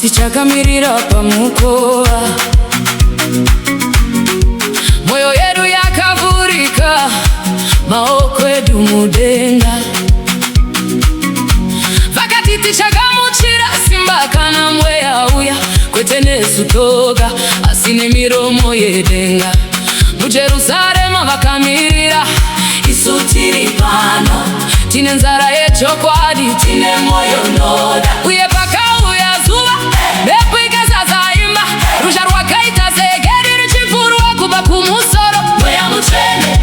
Tichakamirira pamukova, moyo yedu yakavhurika, maoko edu mudenga. Vakati tichagamuchira simba kana mweya uya, kwete nesu toga asi nemiromo yedenga. MuJerusarema vakamirira, isu tiri pano, tine nzara yechokwadi, tine moyo unoda. Uye pakauya zuva, mhepo ikazazaimba, ruzha rwakaita segedi richipfuurwa kubva kumusoro. Mweya Mutsvene,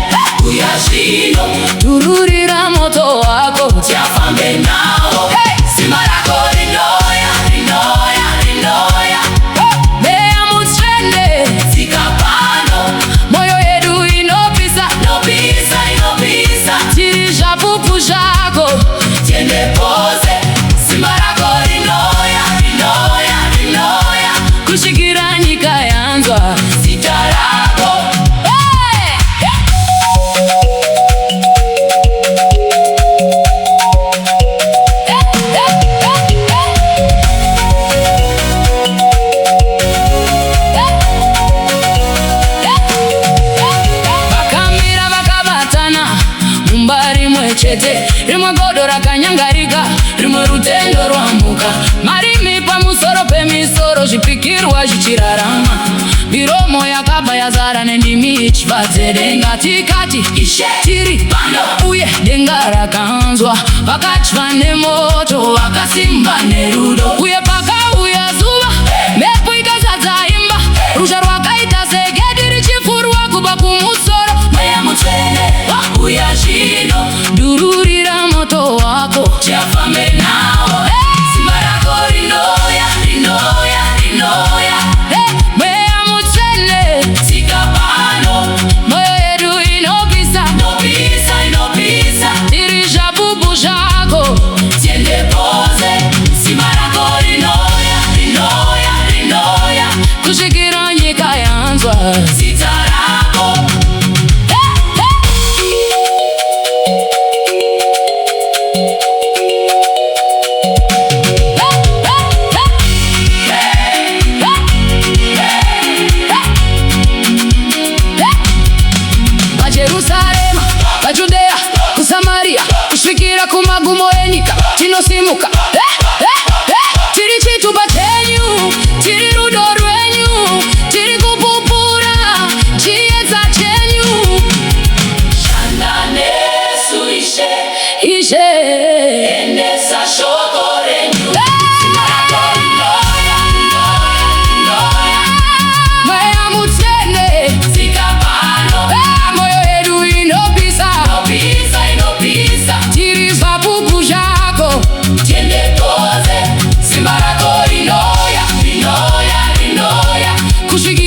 uya zvino, dururira moto wako, tifambe nawo. Simba rako rinoya, rinoya, rinoya. Mweya Mutsvene, tsika pano, moyo yedu inopisa, inopisa, inopisa. Tiri zvapupu zvako, tiende pose. Simba rako rinoya, rinoya, rinoya. Kusvikira nyika yanzwa zita rako. Vakamira vakabatana mumba rimwe chete, rimwe godo rakanyangarika, rimwe rutendo rwamuka. Marimi pamusoro pemisoro, zvipikirwa zvichirarama, miromo yakabva yazara nendimi ichibva denga. Tikati Ishe tiri pano, uye denga rakanzwa, vakatya nemoto, vakasimba nerudo. Uye pakauya zuva, mhepo ikazadzaimba, ruzha rwakaita segedi richipfuurwa kubva kumusoro. Mweya Mutsvene, uya zvino, dururira moto wako, tifambe nawo. Simba rako rinoya, rinoya, rinoya. Mweya Mutsvene, tsika pano, moyo yedu inopisa, inopisa, inopisa. Tiri zvapupu zvako, tiende pose. Simba rako rinoya, rinoya, rinoya. Kusvikira nyika yanzwa zita rako. VaJerusarema, vaJudea, kuSamaria, kusvikira kumagumo enyika, tinosimuka. Tiri chitupa chenyu, tiri rudo rwenyu, tiri kupupura chiedza chenyu. Shanda nesu Ishe, Ishe, endesa shoko renyu. Simba rako rinoya, rinoya, rinoya. Mweya Mutsvene, tsika pano, moyo yedu inopisa, inopisa, inopisa. Tiri zvapupu zvako, tiende pose. Simba rako rinoya, rinoya, rinoya. Kusvikira